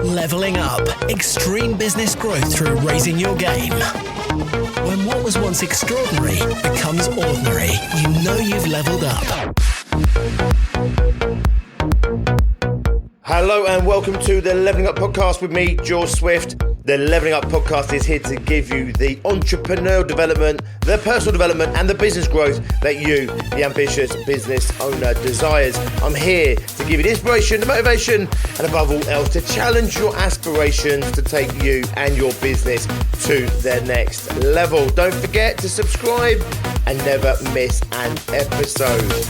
Leveling up extreme business growth through raising your game. When what was once extraordinary becomes ordinary, you know you've leveled up. Hello and welcome to the Leveling Up Podcast with me, George Swift. The Leveling Up Podcast is here to give you the entrepreneurial development, the personal development and the business growth that you, the ambitious business owner, desires. I'm here to give you the inspiration, the motivation and above all else to challenge your aspirations to take you and your business to the next level. Don't forget to subscribe and never miss an episode.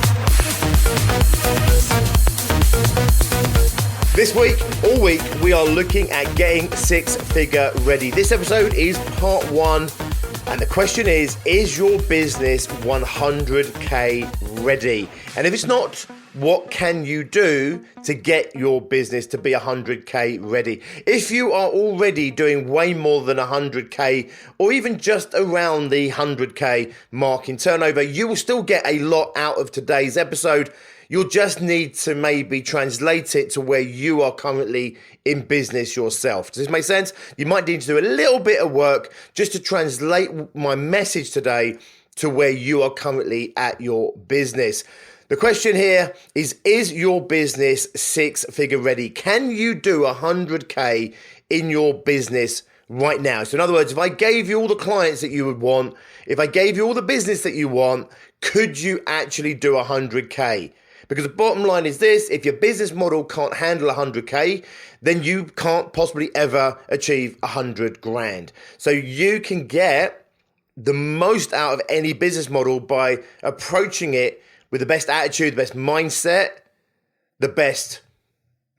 This week, all week, we are looking at getting six-figure ready. This episode is part one, and the question is your business 100K ready? And if it's not, what can you do to get your business to be 100K ready? If you are already doing way more than 100K, or even just around the 100K mark in turnover, you will still get a lot out of today's episode. You'll just need to maybe translate it to where you are currently in business yourself. Does this make sense? You might need to do a little bit of work just to translate my message today to where you are currently at your business. The question here is your business six-figure ready? Can you do 100K in your business right now? So in other words, if I gave you all the clients that you would want, if I gave you all the business that you want, could you actually do 100K? Because the bottom line is this: if your business model can't handle 100K, then you can't possibly ever achieve 100 grand. So you can get the most out of any business model by approaching it with the best attitude, the best mindset, the best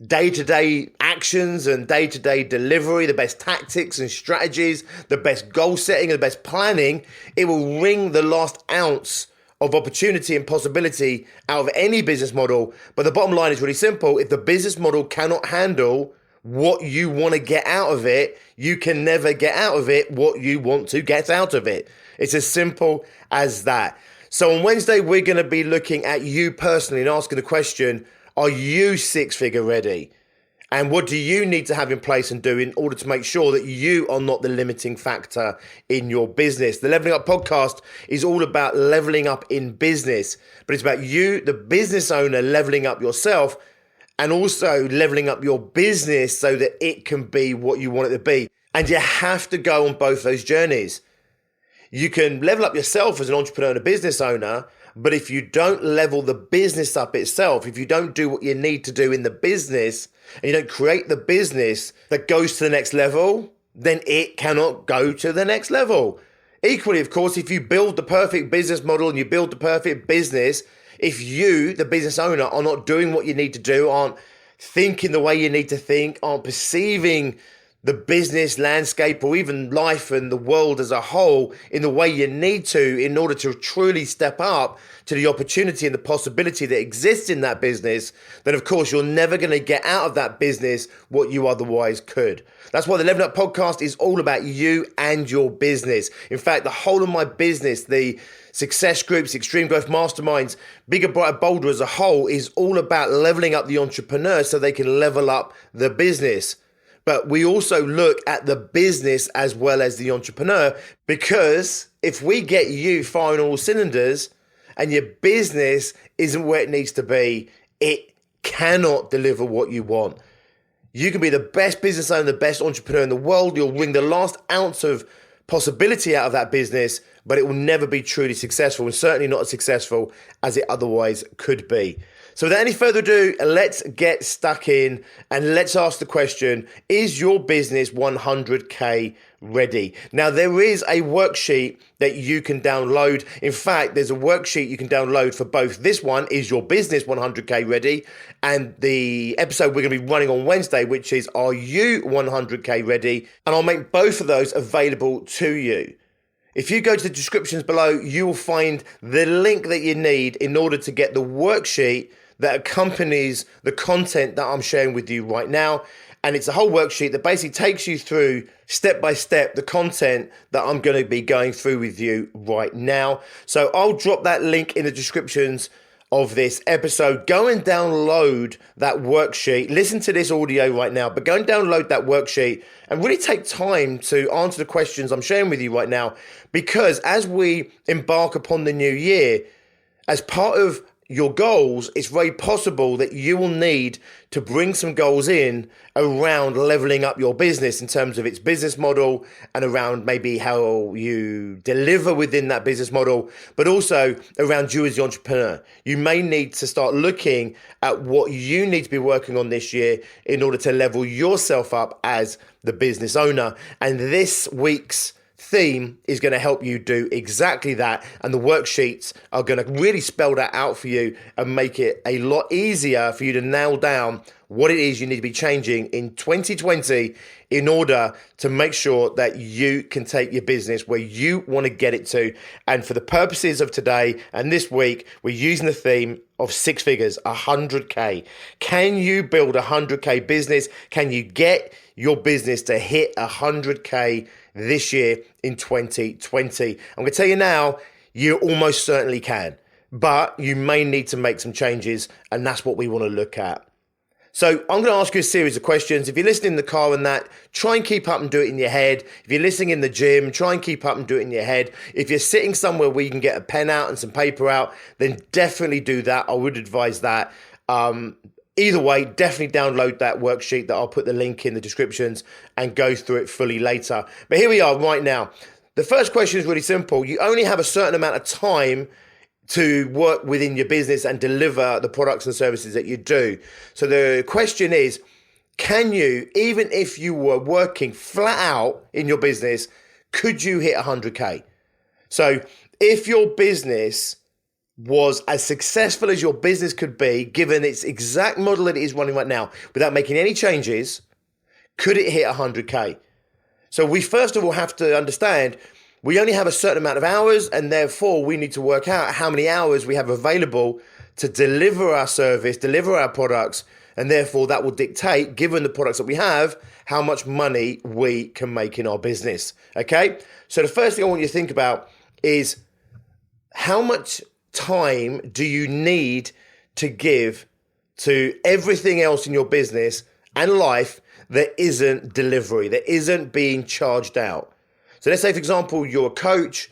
day-to-day actions and day-to-day delivery, the best tactics and strategies, the best goal setting and the best planning. It will wring the last ounce of opportunity and possibility out of any business model. But the bottom line is really simple. If the business model cannot handle what you want to get out of it, you can never get out of it what you want to get out of it. It's as simple as that. So on Wednesday, we're going to be looking at you personally and asking the question, are you six-figure ready? And what do you need to have in place and do in order to make sure that you are not the limiting factor in your business? The Leveling Up Podcast is all about leveling up in business, but it's about you, the business owner, leveling up yourself and also leveling up your business so that it can be what you want it to be. And you have to go on both those journeys. You can level up yourself as an entrepreneur and a business owner, but if you don't level the business up itself, if you don't do what you need to do in the business, and you don't create the business that goes to the next level, then it cannot go to the next level. Equally, of course, if you build the perfect business model and you build the perfect business, if you, the business owner, are not doing what you need to do, aren't thinking the way you need to think, aren't perceiving the business landscape or even life and the world as a whole in the way you need to in order to truly step up to the opportunity and the possibility that exists in that business, then of course you're never going to get out of that business what you otherwise could. That's why the Leveling Up Podcast is all about you and your business. In fact, the whole of my business, the Success Groups, Extreme Growth Masterminds, Bigger, Brighter, Bolder as a whole is all about leveling up the entrepreneur so they can level up the business. But we also look at the business as well as the entrepreneur, because if we get you firing all cylinders and your business isn't where it needs to be, it cannot deliver what you want. You can be the best business owner, the best entrepreneur in the world. You'll wring the last ounce of possibility out of that business, but it will never be truly successful, and certainly not as successful as it otherwise could be. So without any further ado, let's get stuck in and let's ask the question, is your business 100K ready? Now, there is a worksheet that you can download. In fact, there's a worksheet you can download for both. This one is your business 100K ready, and the episode we're going to be running on Wednesday, which is Are You 100K ready? And I'll make both of those available to you. If you go to the descriptions below, you will find the link that you need in order to get the worksheet that accompanies the content that I'm sharing with you right now. And it's a whole worksheet that basically takes you through step by step the content that I'm going to be going through with you right now. So I'll drop that link in the descriptions of this episode, go and download that worksheet. Listen to this audio right now, but go and download that worksheet and really take time to answer the questions I'm sharing with you right now. Because as we embark upon the new year, as part of your goals, it's very possible that you will need to bring some goals in around leveling up your business in terms of its business model and around maybe how you deliver within that business model, but also around you as the entrepreneur. You may need to start looking at what you need to be working on this year in order to level yourself up as the business owner. And this week's theme is going to help you do exactly that, and the worksheets are going to really spell that out for you and make it a lot easier for you to nail down what it is you need to be changing in 2020 in order to make sure that you can take your business where you want to get it to. And for the purposes of today and this week, we're using the theme of 6 figures, 100K. Can you build a 100K business? Can you get your business to hit 100K this year in 2020? I'm going to tell you now, you almost certainly can, but you may need to make some changes, and that's what we want to look at. So I'm going to ask you a series of questions. If you're listening in the car and that, try and keep up and do it in your head. If you're listening in the gym, try and keep up and do it in your head. If you're sitting somewhere where you can get a pen out and some paper out, then definitely do that. I would advise that. Either way, definitely download that worksheet that I'll put the link in the descriptions and go through it fully later. But here we are right now. The first question is really simple. You only have a certain amount of time to work within your business and deliver the products and services that you do. So the question is, can you, even if you were working flat out in your business, could you hit 100K? So if your business was as successful as your business could be, given its exact model that it is running right now, without making any changes, could it hit 100K? So we first of all have to understand we only have a certain amount of hours, and therefore we need to work out how many hours we have available to deliver our service, deliver our products, and therefore that will dictate, given the products that we have, how much money we can make in our business. Okay? So the first thing I want you to think about is how much time do you need to give to everything else in your business and life that isn't delivery, that isn't being charged out? So let's say, for example, you're a coach,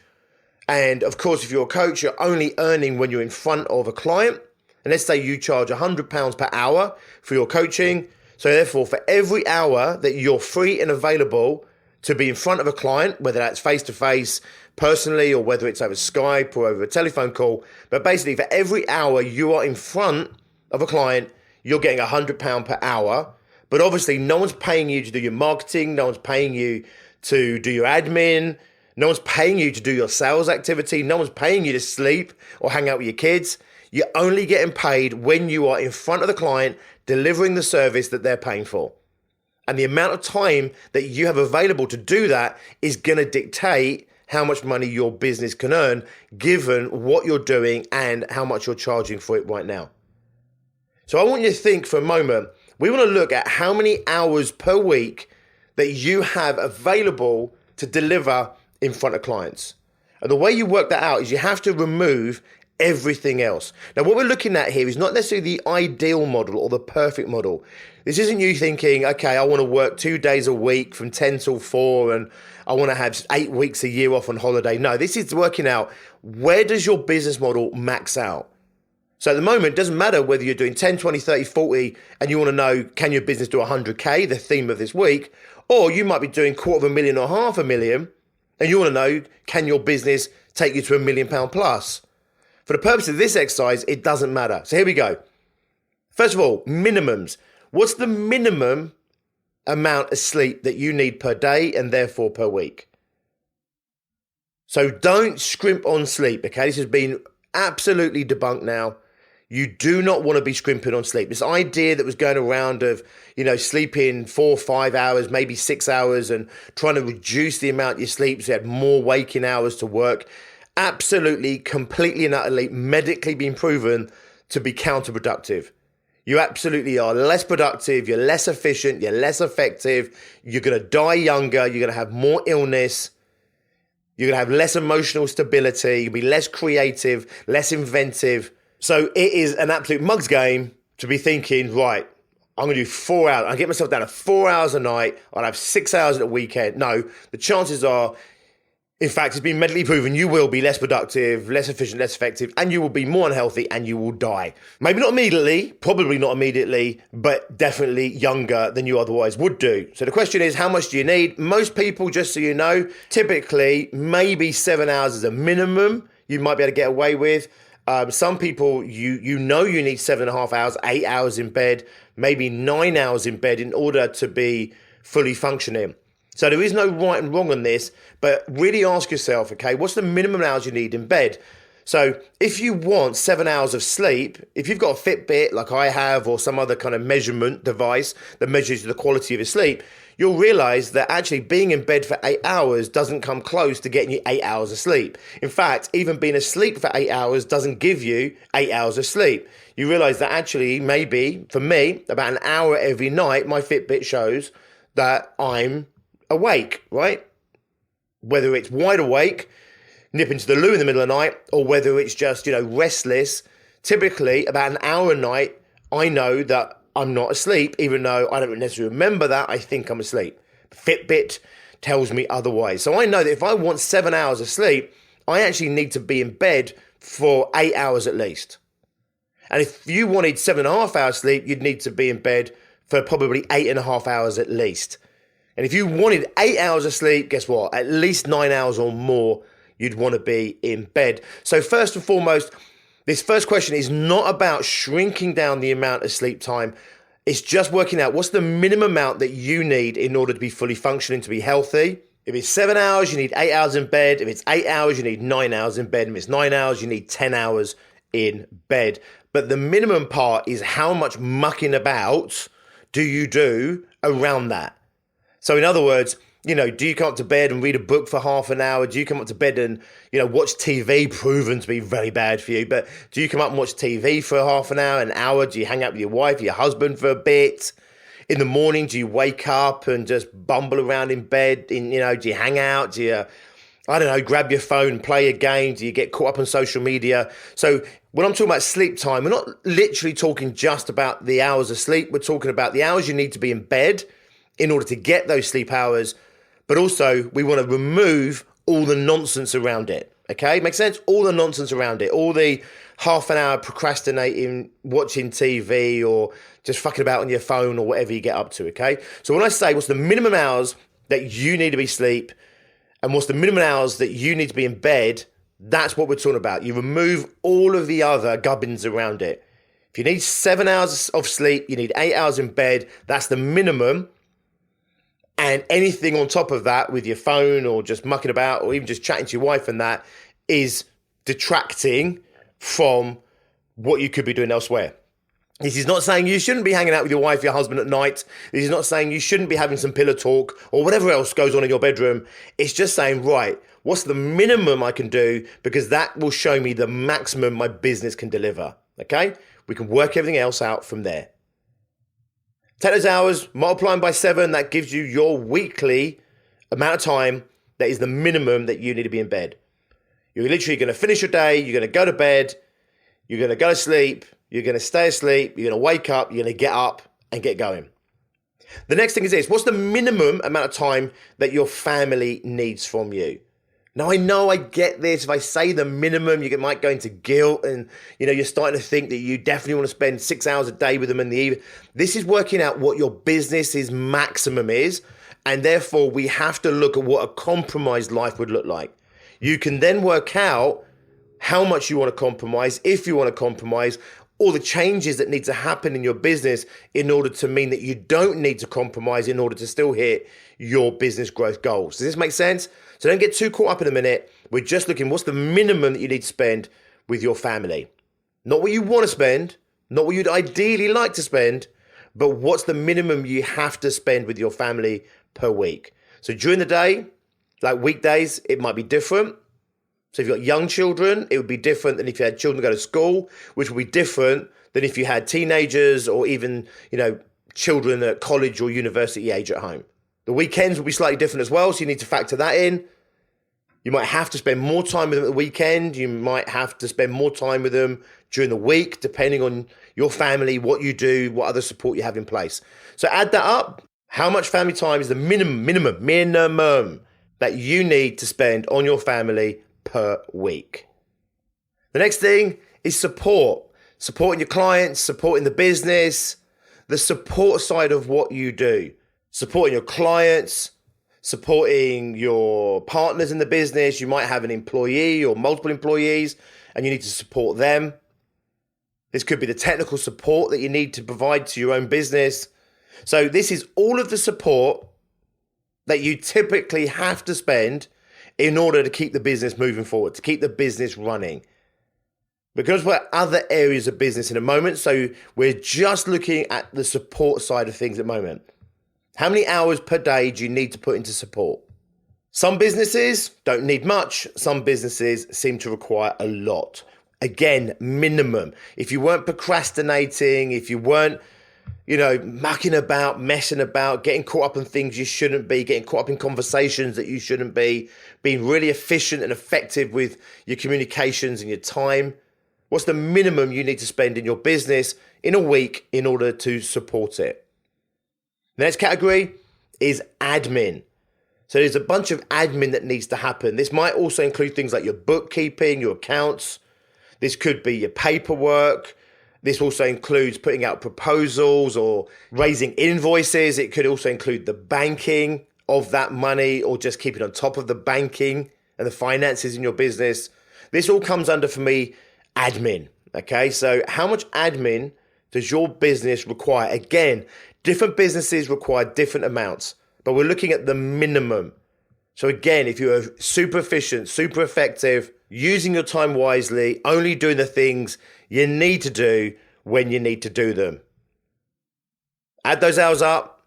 and of course, if you're a coach, you're only earning when you're in front of a client. And let's say you charge £100 per hour for your coaching. So therefore, for every hour that you're free and available to be in front of a client, whether that's face-to-face, personally, or whether it's over Skype or over a telephone call, but basically for every hour you are in front of a client, you're getting £100 per hour. But obviously, no one's paying you to do your marketing, no one's paying you to do your admin, no one's paying you to do your sales activity, no one's paying you to sleep or hang out with your kids. You're only getting paid when you are in front of the client delivering the service that they're paying for. And the amount of time that you have available to do that is going to dictate how much money your business can earn, given what you're doing and how much you're charging for it right now. So I want you to think for a moment. We want to look at how many hours per week that you have available to deliver in front of clients. And the way you work that out is you have to remove everything else. Now, what we're looking at here is not necessarily the ideal model or the perfect model. This isn't you thinking, okay, I want to work 2 days a week from 10 till 4 and I want to have 8 weeks a year off on holiday. No, this is working out, where does your business model max out? So at the moment, it doesn't matter whether you're doing 10, 20, 30, 40, and you want to know, can your business do 100K, the theme of this week, or you might be doing $250,000 or $500,000, and you want to know, can your business take you to £1 million plus? For the purpose of this exercise, it doesn't matter. So here we go. First of all, minimums. What's the minimum amount of sleep that you need per day and therefore per week? So don't scrimp on sleep, okay? This has been absolutely debunked now. You do not want to be scrimping on sleep. This idea that was going around of, sleeping 4 or 5 hours, maybe 6 hours, and trying to reduce the amount you sleep so you had more waking hours to work, absolutely, completely and utterly medically been proven to be counterproductive. You absolutely are less productive, you're less efficient, you're less effective, you're going to die younger, you're going to have more illness, you're going to have less emotional stability, you'll be less creative, less inventive. So it is an absolute mug's game to be thinking, right, I'm going to do 4 hours. I get myself down to 4 hours a night. I'll have 6 hours at the weekend. No, the chances are, in fact, it's been medically proven you will be less productive, less efficient, less effective, and you will be more unhealthy and you will die. Maybe not immediately, probably not immediately, but definitely younger than you otherwise would do. So the question is, how much do you need? Most people, just so you know, typically maybe 7 hours is a minimum you might be able to get away with. Some people, you know you need 7.5 hours, 8 hours in bed, maybe 9 hours in bed in order to be fully functioning. So there is no right and wrong on this, but really ask yourself, okay, what's the minimum hours you need in bed? So if you want 7 hours of sleep, if you've got a Fitbit like I have or some other kind of measurement device that measures the quality of your sleep, you'll realize that actually being in bed for 8 hours doesn't come close to getting you 8 hours of sleep. In fact, even being asleep for 8 hours doesn't give you 8 hours of sleep. You realize that actually maybe, for me, about an hour every night, my Fitbit shows that I'm awake, right? Whether it's wide awake, nipping to the loo in the middle of the night, or whether it's just, restless, typically about an hour a night, I know that I'm not asleep, even though I don't necessarily remember that, I think I'm asleep. Fitbit tells me otherwise. So I know that if I want 7 hours of sleep, I actually need to be in bed for 8 hours at least. And if you wanted 7.5 hours sleep, you'd need to be in bed for probably 8.5 hours at least. And if you wanted 8 hours of sleep, guess what? At least 9 hours or more, you'd want to be in bed. So first and foremost, this first question is not about shrinking down the amount of sleep time. It's just working out what's the minimum amount that you need in order to be fully functioning, to be healthy. If it's 7 hours, you need 8 hours in bed. If it's 8 hours, you need 9 hours in bed. If it's 9 hours, you need 10 hours in bed. But the minimum part is how much mucking about do you do around that? So in other words, do you come up to bed and read a book for half an hour? Do you come up to bed and, watch TV, proven to be very bad for you? But do you come up and watch TV for half an hour, an hour? Do you hang out with your wife, your husband for a bit? In the morning, do you wake up and just bumble around in bed? Do you hang out? Do you, grab your phone, play a game? Do you get caught up on social media? So when I'm talking about sleep time, we're not literally talking just about the hours of sleep. We're talking about the hours you need to be in bed in order to get those sleep hours. But also, we want to remove all the nonsense around it, okay? Makes sense? All the nonsense around it, all the half an hour procrastinating, watching TV, or just fucking about on your phone or whatever you get up to, okay? So when I say what's the minimum hours that you need to be asleep and what's the minimum hours that you need to be in bed, that's what we're talking about. You remove all of the other gubbins around it. If you need 7 hours of sleep, you need 8 hours in bed, that's the minimum. And anything on top of that with your phone or just mucking about or even just chatting to your wife and that is detracting from what you could be doing elsewhere. This is not saying you shouldn't be hanging out with your wife, your husband at night. This is not saying you shouldn't be having some pillow talk or whatever else goes on in your bedroom. It's just saying, right, what's the minimum I can do? Because that will show me the maximum my business can deliver, okay? We can work everything else out from there. Take those hours, multiply them by 7, that gives you your weekly amount of time that is the minimum that you need to be in bed. You're literally going to finish your day, you're going to go to bed, you're going to go to sleep, you're going to stay asleep, you're going to wake up, you're going to get up and get going. The next thing is this: what's the minimum amount of time that your family needs from you? Now, I know I get this. If I say the minimum, you might go into guilt and, you're starting to think that you definitely want to spend 6 hours a day with them in the evening. This is working out what your business's maximum is. And therefore, we have to look at what a compromised life would look like. You can then work out how much you want to compromise, if you want to compromise, all the changes that need to happen in your business in order to mean that you don't need to compromise in order to still hit your business growth goals. Does this make sense? So don't get too caught up in a minute. We're just looking, what's the minimum that you need to spend with your family? Not what you want to spend, not what you'd ideally like to spend, but what's the minimum you have to spend with your family per week? So during the day, like weekdays, it might be different. So if you've got young children, it would be different than if you had children go to school, which would be different than if you had teenagers or even, children at college or university age at home. The weekends will be slightly different as well, so you need to factor that in. You might have to spend more time with them at the weekend. You might have to spend more time with them during the week, depending on your family, what you do, what other support you have in place. So add that up. How much family time is the minimum that you need to spend on your family per week? The next thing is support. Supporting your clients, supporting the business, the support side of what you do. Supporting your clients, supporting your partners in the business. You might have an employee or multiple employees and you need to support them. This could be the technical support that you need to provide to your own business. So this is all of the support that you typically have to spend in order to keep the business moving forward, to keep the business running. Because we're other areas of business in a moment, so we're just looking at the support side of things at the moment. How many hours per day do you need to put into support? Some businesses don't need much. Some businesses seem to require a lot. Again, minimum. If you weren't procrastinating, if you weren't, mucking about, messing about, getting caught up in things you shouldn't be, getting caught up in conversations that you shouldn't be, being really efficient and effective with your communications and your time, what's the minimum you need to spend in your business in a week in order to support it? The next category is admin. So there's a bunch of admin that needs to happen. This might also include things like your bookkeeping, your accounts. This could be your paperwork. This also includes putting out proposals or raising invoices. It could also include the banking of that money or just keeping on top of the banking and the finances in your business. This all comes under, for me, admin. Okay, so how much admin does your business require? Again, different businesses require different amounts, but we're looking at the minimum. So again, if you're super efficient, super effective, using your time wisely, only doing the things you need to do when you need to do them. Add those hours up.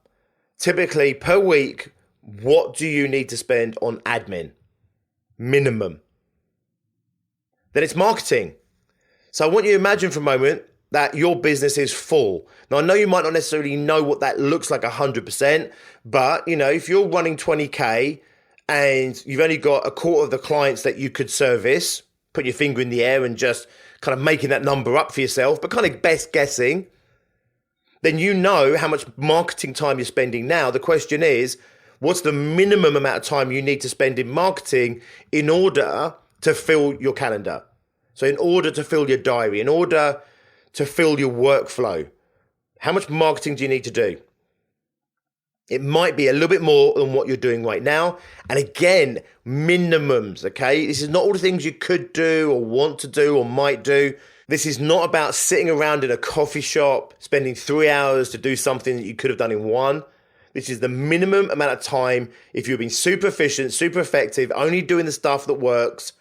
Typically per week, what do you need to spend on admin? Minimum. Then it's marketing. So I want you to imagine for a moment that your business is full. Now, I know you might not necessarily know what that looks like 100%, but if you're running 20K and you've only got a quarter of the clients that you could service, put your finger in the air and just kind of making that number up for yourself, but kind of best guessing, then you know how much marketing time you're spending now. The question is, what's the minimum amount of time you need to spend in marketing in order to fill your calendar? So in order to fill your diary, in order to fill your workflow, how much marketing do you need to do? It might be a little bit more than what you're doing right now. And again, minimums, okay? This is not all the things you could do or want to do or might do. This is not about sitting around in a coffee shop, spending 3 hours to do something that you could have done in one. This is the minimum amount of time. If you're being super efficient, super effective, only doing the stuff that works,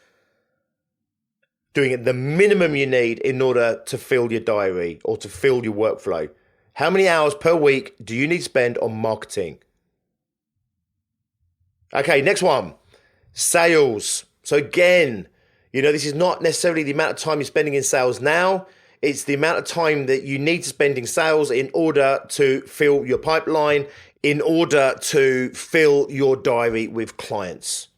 doing it the minimum you need in order to fill your diary or to fill your workflow. How many hours per week do you need to spend on marketing? Okay, next one, sales. So again, this is not necessarily the amount of time you're spending in sales now. It's the amount of time that you need to spend in sales in order to fill your pipeline, in order to fill your diary with clients.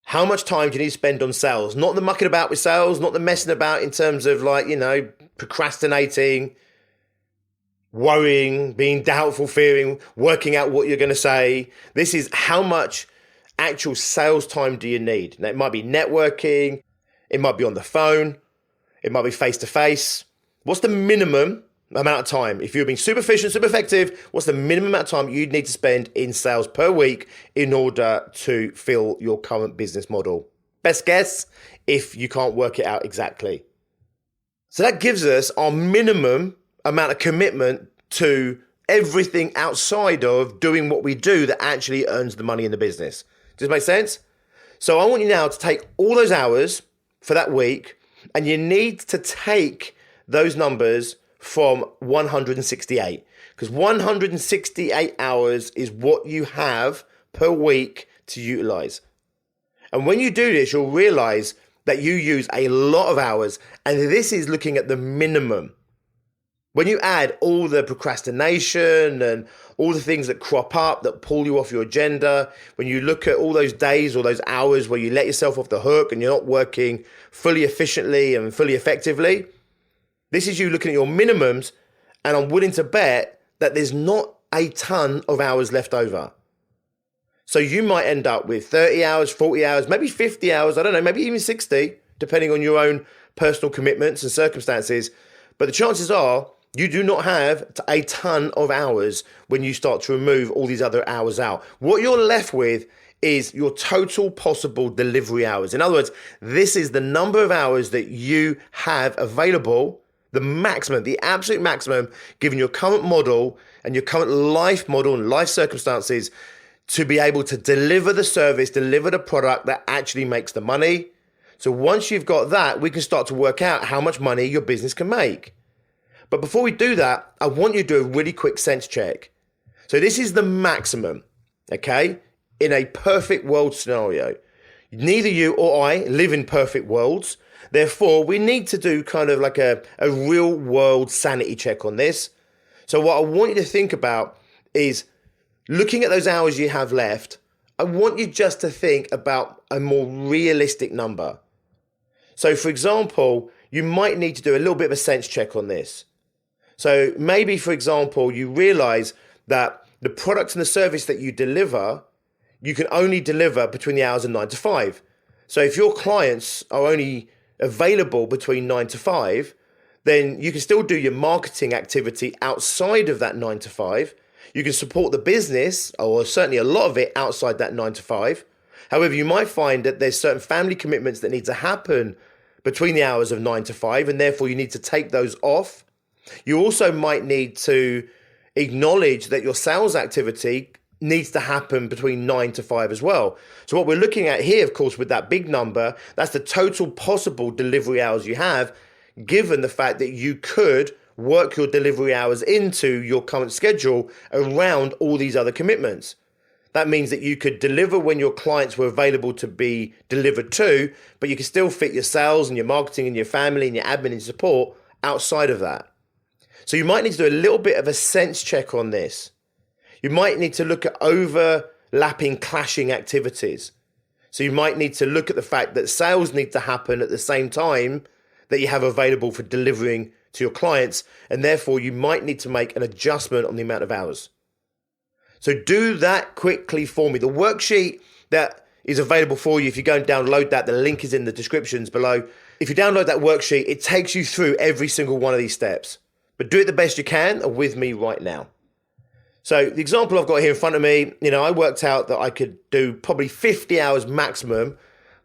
How much time do you need to spend on sales? Not the mucking about with sales, not the messing about in terms of procrastinating, worrying, being doubtful, fearing, working out what you're going to say. This is how much actual sales time do you need? Now, it might be networking, it might be on the phone, it might be face-to-face. What's the minimum amount of time? If you're being super efficient, super effective, what's the minimum amount of time you'd need to spend in sales per week in order to fill your current business model? Best guess if you can't work it out exactly. So that gives us our minimum amount of commitment to everything outside of doing what we do that actually earns the money in the business. Does it make sense? So I want you now to take all those hours for that week, and you need to take those numbers from 168, because 168 hours is what you have per week to utilize. And when you do this, you'll realize that you use a lot of hours, and this is looking at the minimum. When you add all the procrastination and all the things that crop up that pull you off your agenda, when you look at all those days or those hours where you let yourself off the hook and you're not working fully efficiently and fully effectively, this is you looking at your minimums, and I'm willing to bet that there's not a ton of hours left over. So you might end up with 30 hours, 40 hours, maybe 50 hours, I don't know, maybe even 60, depending on your own personal commitments and circumstances. But the chances are you do not have a ton of hours when you start to remove all these other hours out. What you're left with is your total possible delivery hours. In other words, this is the number of hours that you have available, the maximum, the absolute maximum, given your current model and your current life model and life circumstances, to be able to deliver the service, deliver the product that actually makes the money. So once you've got that, we can start to work out how much money your business can make. But before we do that, I want you to do a really quick sense check. So this is the maximum, okay? In a perfect world scenario. Neither you or I live in perfect worlds. Therefore, we need to do kind of like a real world sanity check on this. So what I want you to think about is, looking at those hours you have left, I want you just to think about a more realistic number. So for example, you might need to do a little bit of a sense check on this. So maybe, for example, you realize that the products and the service that you deliver, you can only deliver between the hours of 9 to 5. So if your clients are only available between 9 to 5, then you can still do your marketing activity outside of that 9 to 5. You can support the business, or certainly a lot of it, outside that 9 to 5. However, you might find that there's certain family commitments that need to happen between the hours of 9 to 5, and therefore you need to take those off. You also might need to acknowledge that your sales activity needs to happen between 9 to 5 as well. So what we're looking at here, of course, with that big number, that's the total possible delivery hours you have, given the fact that you could work your delivery hours into your current schedule around all these other commitments. That means that you could deliver when your clients were available to be delivered to, but you can still fit your sales and your marketing and your family and your admin and support outside of that. So you might need to do a little bit of a sense check on this. You might need to look at overlapping, clashing activities. So you might need to look at the fact that sales need to happen at the same time that you have available for delivering to your clients, and therefore you might need to make an adjustment on the amount of hours. So do that quickly for me. The worksheet that is available for you, if you go and download that, the link is in the descriptions below. If you download that worksheet, it takes you through every single one of these steps. But do it the best you can with me right now. So the example I've got here in front of me, I worked out that I could do probably 50 hours maximum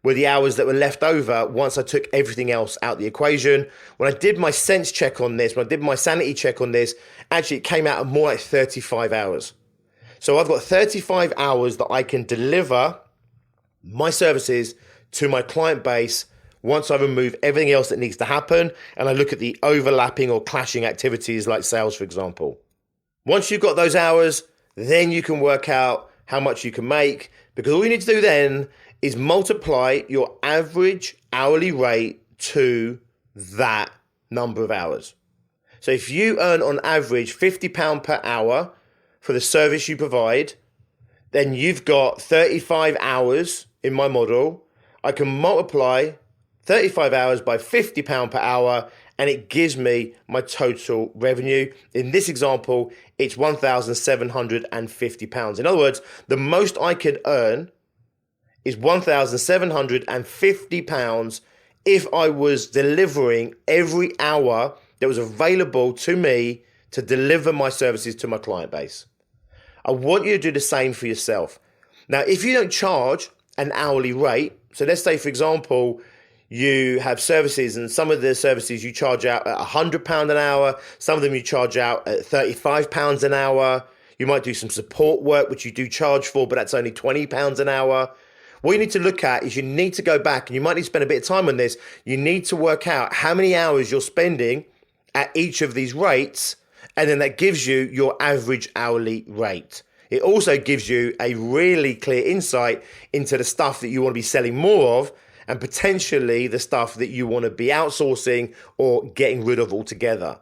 were the hours that were left over once I took everything else out the equation. When I did my sense check on this, when I did my sanity check on this, actually it came out at more like 35 hours. So I've got 35 hours that I can deliver my services to my client base once I remove everything else that needs to happen and I look at the overlapping or clashing activities like sales, for example. Once you've got those hours, then you can work out how much you can make, because all you need to do then is multiply your average hourly rate to that number of hours. So if you earn on average £50 per hour for the service you provide, then you've got 35 hours in my model. I can multiply 35 hours by £50 per hour, and it gives me my total revenue. In this example, it's £1,750. In other words, the most I can earn is £1,750 if I was delivering every hour that was available to me to deliver my services to my client base. I want you to do the same for yourself. Now, if you don't charge an hourly rate, so let's say, for example, you have services, and some of the services you charge out at £100 an hour, some of them you charge out at £35 an hour. You might do some support work, which you do charge for, but that's only £20 an hour. What you need to look at is you need to go back, and you might need to spend a bit of time on this. You need to work out how many hours you're spending at each of these rates, and then that gives you your average hourly rate. It also gives you a really clear insight into the stuff that you want to be selling more of, and potentially the stuff that you want to be outsourcing or getting rid of altogether.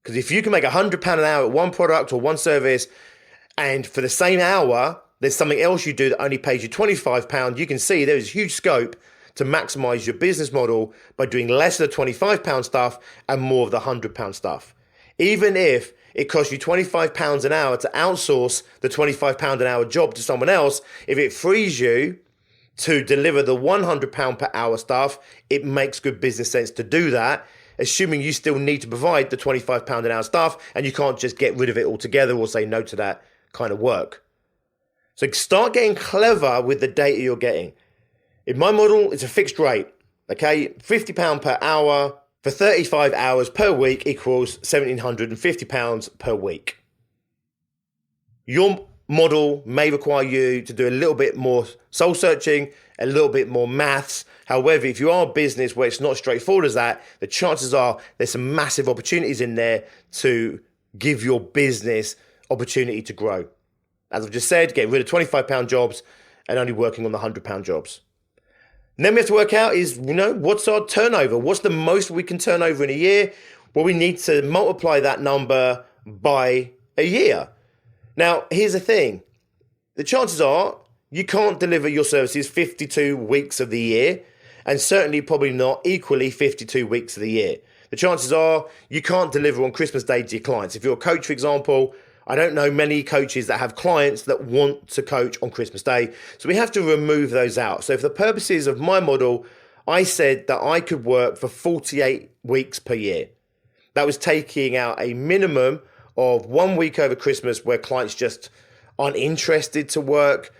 Because if you can make £100 an hour at one product or one service, and for the same hour, there's something else you do that only pays you £25, you can see there is huge scope to maximize your business model by doing less of the £25 stuff and more of the £100 stuff. Even if it costs you £25 an hour to outsource the £25 an hour job to someone else, if it frees you to deliver the £100 per hour stuff, it makes good business sense to do that, assuming you still need to provide the £25 an hour stuff and you can't just get rid of it altogether or say no to that kind of work. So start getting clever with the data you're getting. In my model, it's a fixed rate, okay? £50 per hour for 35 hours per week equals £1,750 per week. Your model may require you to do a little bit more soul searching, a little bit more maths. However, if you are a business where it's not straightforward as that, the chances are there's some massive opportunities in there to give your business opportunity to grow. As I've just said, getting rid of £25 jobs and only working on the £100 jobs. And then we have to work out is, what's our turnover? What's the most we can turn over in a year? Well, we need to multiply that number by a year. Now, here's the thing. The chances are you can't deliver your services 52 weeks of the year, and certainly probably not equally 52 weeks of the year. The chances are you can't deliver on Christmas Day to your clients. If you're a coach, for example, I don't know many coaches that have clients that want to coach on Christmas Day. So we have to remove those out. So for the purposes of my model, I said that I could work for 48 weeks per year. That was taking out a minimum of 1 week over Christmas where clients just aren't interested to work.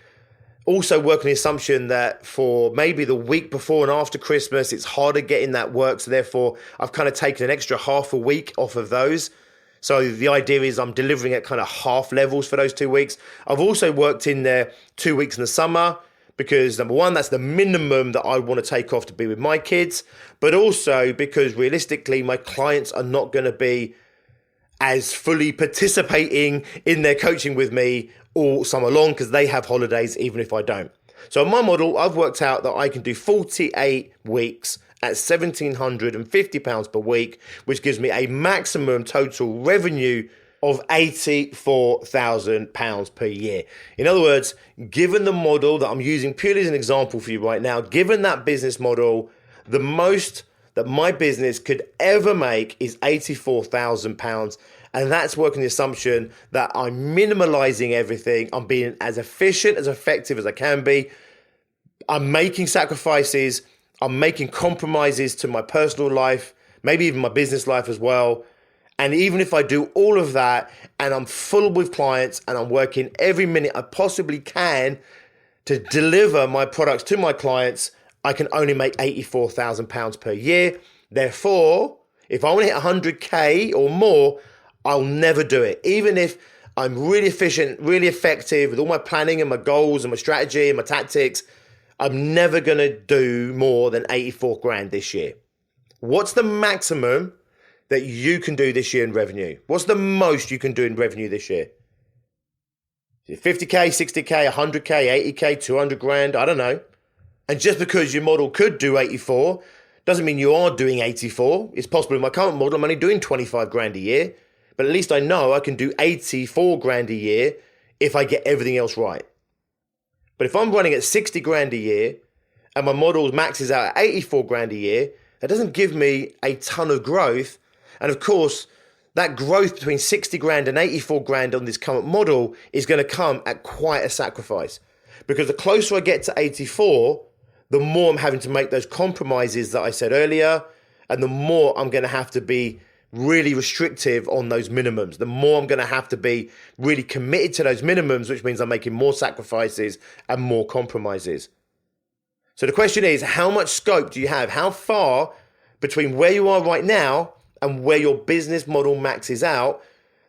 Also work on the assumption that for maybe the week before and after Christmas, it's harder getting that work. So therefore, I've kind of taken an extra half a week off of those. So the idea is I'm delivering at kind of half levels for those 2 weeks. I've also worked in there 2 weeks in the summer because number one, that's the minimum that I want to take off to be with my kids, but also because realistically, my clients are not going to be as fully participating in their coaching with me all summer long because they have holidays even if I don't. So in my model, I've worked out that I can do 48 weeks at £1,750 per week, which gives me a maximum total revenue of £84,000 per year. In other words, given the model that I'm using purely as an example for you right now, given that business model, the most that my business could ever make is £84,000. And that's working the assumption that I'm minimalizing everything. I'm being as efficient, as effective as I can be. I'm making sacrifices. I'm making compromises to my personal life, maybe even my business life as well. And even if I do all of that and I'm full with clients and I'm working every minute I possibly can to deliver my products to my clients, I can only make £84,000 per year. Therefore, if I want to hit 100K or more, I'll never do it. Even if I'm really efficient, really effective with all my planning and my goals and my strategy and my tactics, I'm never going to do more than 84 grand this year. What's the maximum that you can do this year in revenue? What's the most you can do in revenue this year? Is it 50K, 60K, 100K, 80K, 200 grand? I don't know. And just because your model could do 84 doesn't mean you are doing 84. It's possible in my current model, I'm only doing 25 grand a year, but at least I know I can do 84 grand a year if I get everything else right. But if I'm running at 60 grand a year and my model maxes out at 84 grand a year, that doesn't give me a ton of growth. And of course, that growth between 60 grand and 84 grand on this current model is going to come at quite a sacrifice. Because the closer I get to 84, the more I'm having to make those compromises that I said earlier, and the more I'm going to have to be really restrictive on those minimums, the more I'm going to have to be really committed to those minimums, which means I'm making more sacrifices and more compromises. So the question is, how much scope do you have? How far between where you are right now and where your business model maxes out?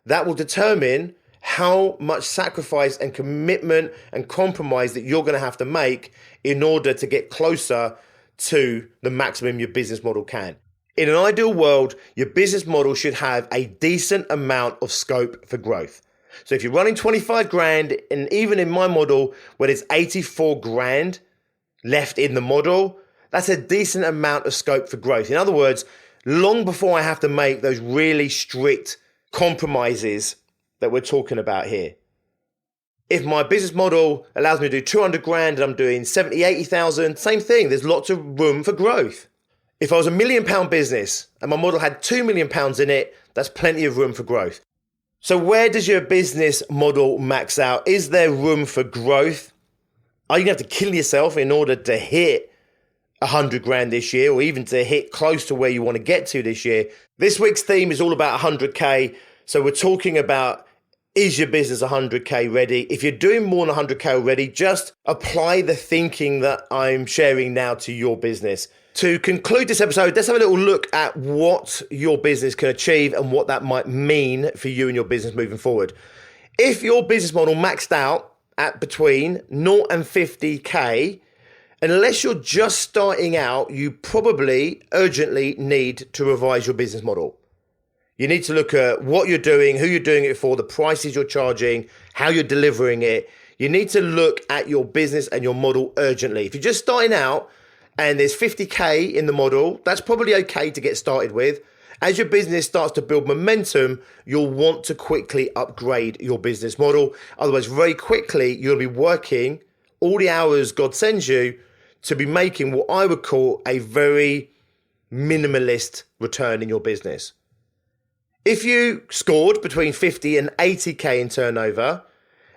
That will determine how much sacrifice and commitment and compromise that you're going to have to make in order to get closer to the maximum your business model can. In an ideal world, your business model should have a decent amount of scope for growth. So if you're running 25 grand, and even in my model where there's 84 grand left in the model, that's a decent amount of scope for growth. In other words, long before I have to make those really strict compromises that we're talking about here. If my business model allows me to do 200 grand and I'm doing 70, 80,000, same thing. There's lots of room for growth. If I was £1 million business and my model had £2 million in it, that's plenty of room for growth. So where does your business model max out? Is there room for growth? Are you going to have to kill yourself in order to hit 100 grand this year, or even to hit close to where you want to get to this year? This week's theme is all about 100K. So we're talking about, is your business 100K ready? If you're doing more than 100K already, just apply the thinking that I'm sharing now to your business. To conclude this episode, let's have a little look at what your business can achieve and what that might mean for you and your business moving forward. If your business model maxed out at between 0 and 50K, unless you're just starting out, you probably urgently need to revise your business model. You need to look at what you're doing, who you're doing it for, the prices you're charging, how you're delivering it. You need to look at your business and your model urgently. If you're just starting out and there's 50K in the model, that's probably okay to get started with. As your business starts to build momentum, you'll want to quickly upgrade your business model. Otherwise, very quickly, you'll be working all the hours God sends you to be making what I would call a very minimalist return in your business. If you scored between 50 and 80K in turnover,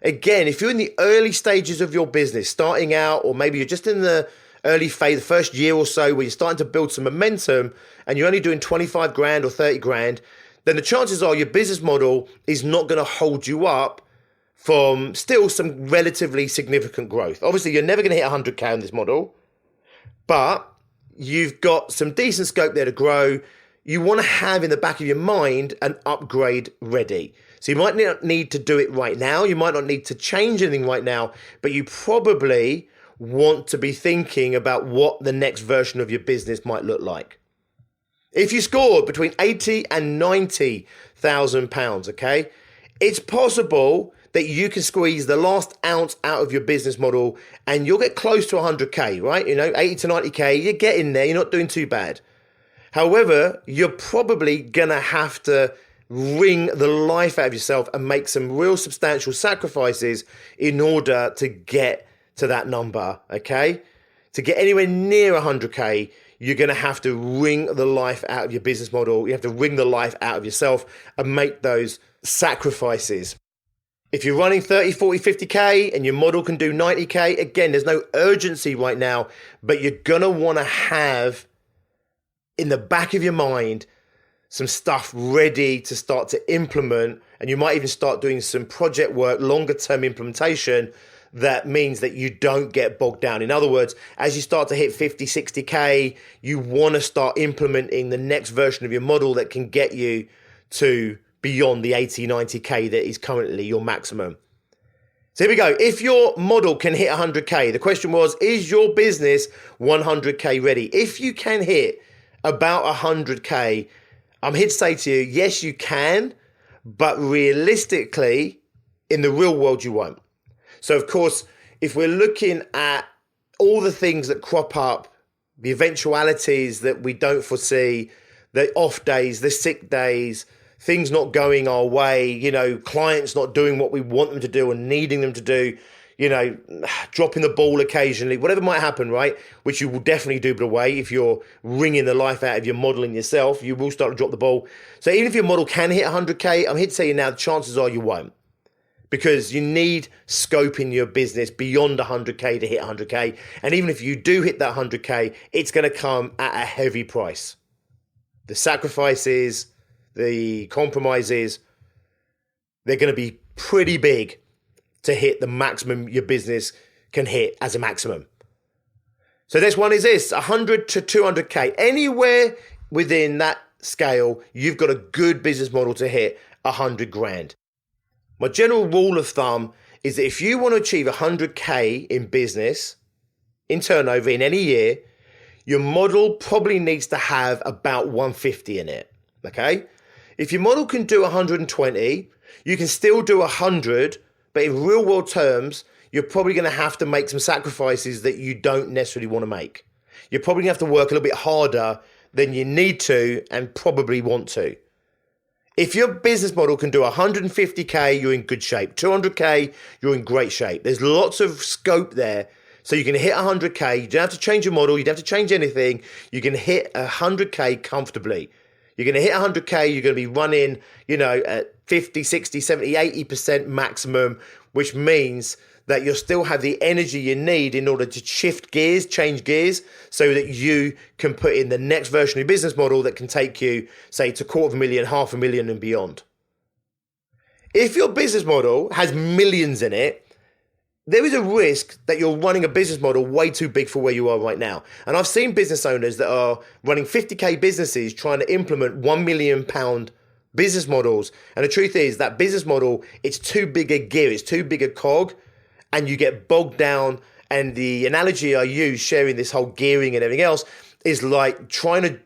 again, if you're in the early stages of your business, starting out, or maybe you're just in the early phase, the first year or so, where you're starting to build some momentum and you're only doing 25 grand or 30 grand, then the chances are your business model is not going to hold you up from still some relatively significant growth. Obviously, you're never going to hit 100K in this model, but you've got some decent scope there to grow. You want to have in the back of your mind an upgrade ready. So you might not need to do it right now. You might not need to change anything right now, but you probably want to be thinking about what the next version of your business might look like. If you scored between 80 and 90,000 pounds, okay, it's possible that you can squeeze the last ounce out of your business model and you'll get close to 100K, right? 80 to 90K, you're getting there. You're not doing too bad. However, you're probably going to have to wring the life out of yourself and make some real substantial sacrifices in order to get to that number, okay? To get anywhere near 100K, you're going to have to wring the life out of your business model. You have to wring the life out of yourself and make those sacrifices. If you're running 30, 40, 50K and your model can do 90K, again, there's no urgency right now, but you're going to want to have in the back of your mind some stuff ready to start to implement, and you might even start doing some project work, longer term implementation that means that you don't get bogged down. In other words, as you start to hit 50, 60K, you want to start implementing the next version of your model that can get you to beyond the 80, 90K that is currently your maximum. So here we go. If your model can hit 100K, the question was, is your business 100K ready? If you can hit about 100K, I'm here to say to you, yes, you can, but realistically, in the real world, you won't. So of course, if we're looking at all the things that crop up, the eventualities that we don't foresee, the off days, the sick days, things not going our way, clients not doing what we want them to do and needing them to do, dropping the ball occasionally, whatever might happen, right? Which you will definitely do, by the way, if you're wringing the life out of your modeling yourself, you will start to drop the ball. So even if your model can hit 100K, I'm here to tell you now, the chances are you won't. Because you need scope in your business beyond 100K to hit 100K. And even if you do hit that 100K, it's going to come at a heavy price. The sacrifices, the compromises, they're going to be pretty big to hit the maximum your business can hit as a maximum. So this one is this, 100 to 200K. Anywhere within that scale, you've got a good business model to hit 100 grand. My general rule of thumb is that if you want to achieve 100K in business, in turnover in any year, your model probably needs to have about 150 in it, okay? If your model can do 120, you can still do 100, but in real world terms, you're probably going to have to make some sacrifices that you don't necessarily want to make. You're probably going to have to work a little bit harder than you need to and probably want to. If your business model can do 150K, you're in good shape. 200K, you're in great shape. There's lots of scope there. So you can hit 100K. You don't have to change your model. You don't have to change anything. You can hit 100K comfortably. You're going to hit 100K. You're going to be running, at 50, 60, 70, 80% maximum, which means that you'll still have the energy you need in order to shift gears, change gears, so that you can put in the next version of your business model that can take you, say, to $250,000, $500,000 and beyond. If your business model has millions in it, there is a risk that you're running a business model way too big for where you are right now. And I've seen business owners that are running 50K businesses trying to implement £1 million business models. And the truth is that business model, it's too big a gear, it's too big a cog, and you get bogged down. And the analogy I use, sharing this whole gearing and everything else, is like trying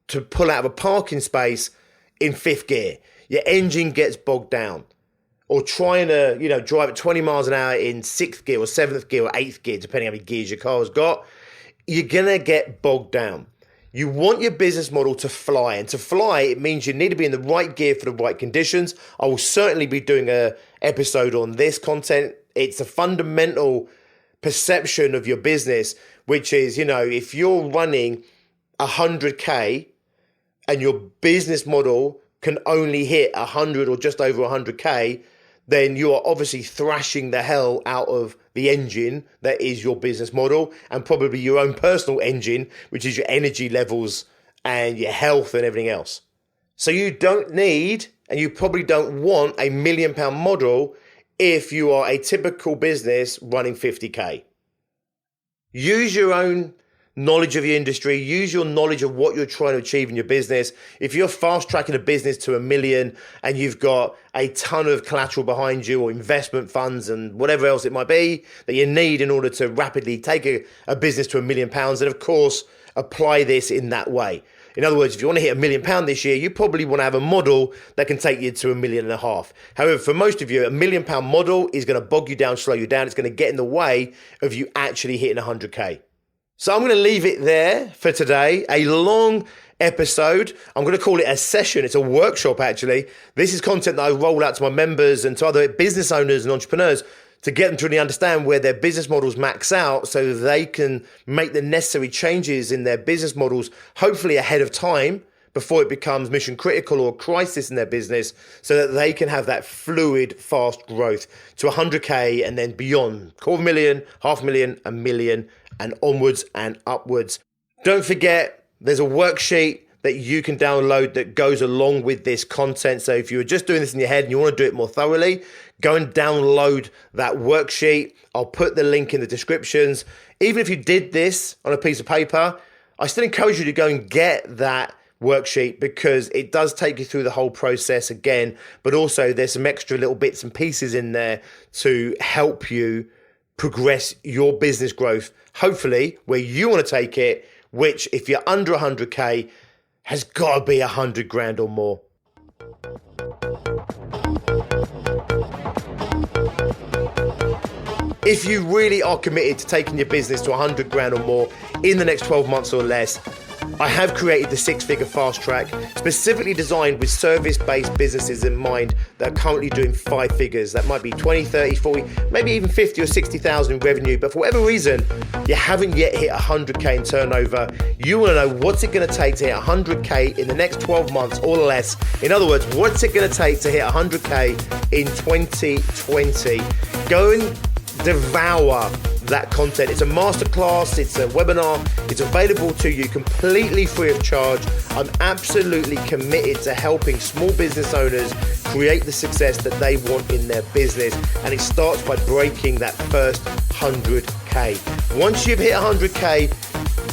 to pull out of a parking space in fifth gear. Your engine gets bogged down. Or trying to, drive at 20 miles an hour in sixth gear or seventh gear or eighth gear, depending on how many gears your car has got, you're going to get bogged down. You want your business model to fly. And to fly, it means you need to be in the right gear for the right conditions. I will certainly be doing an episode on this content. It's a fundamental perception of your business, which is, if you're running 100K and your business model can only hit 100 or just over 100K, then you are obviously thrashing the hell out of the engine that is your business model, and probably your own personal engine, which is your energy levels and your health and everything else. So you don't need, and you probably don't want, a £1 million model if you are a typical business running 50K. Use your own knowledge of your industry, use your knowledge of what you're trying to achieve in your business. If you're fast tracking a business to $1 million and you've got a ton of collateral behind you or investment funds and whatever else it might be that you need in order to rapidly take a business to £1 million, then of course apply this in that way. In other words, if you want to hit £1 million this year, you probably want to have a model that can take you to $1.5 million. However, for most of you, a £1 million model is going to bog you down, slow you down. It's going to get in the way of you actually hitting 100K. So I'm going to leave it there for today. A long episode. I'm going to call it a session. It's a workshop, actually. This is content that I roll out to my members and to other business owners and entrepreneurs to get them to really understand where their business models max out so they can make the necessary changes in their business models, hopefully ahead of time, before it becomes mission critical or crisis in their business, so that they can have that fluid, fast growth to 100K and then beyond. $250,000, $500,000, $1 million, and onwards and upwards. Don't forget, there's a worksheet that you can download that goes along with this content. So if you were just doing this in your head and you want to do it more thoroughly, go and download that worksheet. I'll put the link in the descriptions. Even if you did this on a piece of paper, I still encourage you to go and get that worksheet, because it does take you through the whole process again, but also there's some extra little bits and pieces in there to help you progress your business growth, hopefully where you want to take it, which if you're under 100K has got to be 100 grand or more. If you really are committed to taking your business to 100 grand or more in the next 12 months or less, I have created the 6-figure fast track specifically designed with service-based businesses in mind that are currently doing 5 figures. That might be 20, 30, 40, maybe even 50 or 60,000 in revenue. But for whatever reason, you haven't yet hit 100K in turnover. You want to know what's it going to take to hit 100K in the next 12 months or less. In other words, what's it going to take to hit 100K in 2020? Go and devour that content. It's a masterclass, it's a webinar, it's available to you completely free of charge. I'm absolutely committed to helping small business owners create the success that they want in their business, and it starts by breaking that first 100K. Once you've hit 100K,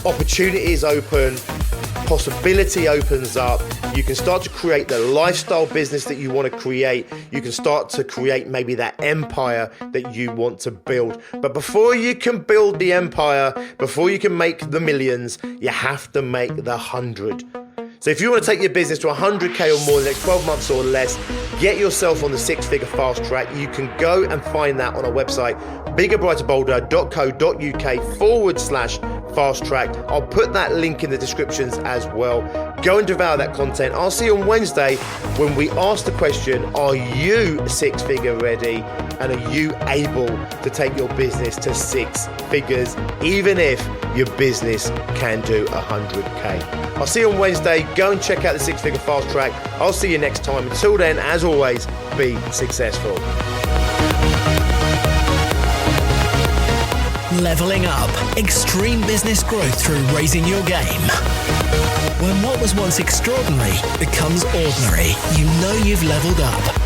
opportunities open, possibility opens up. You can start to create the lifestyle business that you want to create. You can start to create maybe that empire that you want to build. But before you can build the empire, before you can make the millions, you have to make the 100. So if you want to take your business to 100K or more in the next 12 months or less, get yourself on the 6-figure fast track. You can go and find that on our website, biggerbrighterbolder.co.uk/fast Fast Track. I'll put that link in the descriptions as well. Go and devour that content. I'll see you on Wednesday when we ask the question, are you six-figure ready? And are you able to take your business to six figures, even if your business can do 100K? I'll see you on Wednesday. Go and check out the Six-Figure Fast Track. I'll see you next time. Until then, as always, be successful. Leveling up. Extreme business growth through raising your game. When what was once extraordinary becomes ordinary, you know you've leveled up.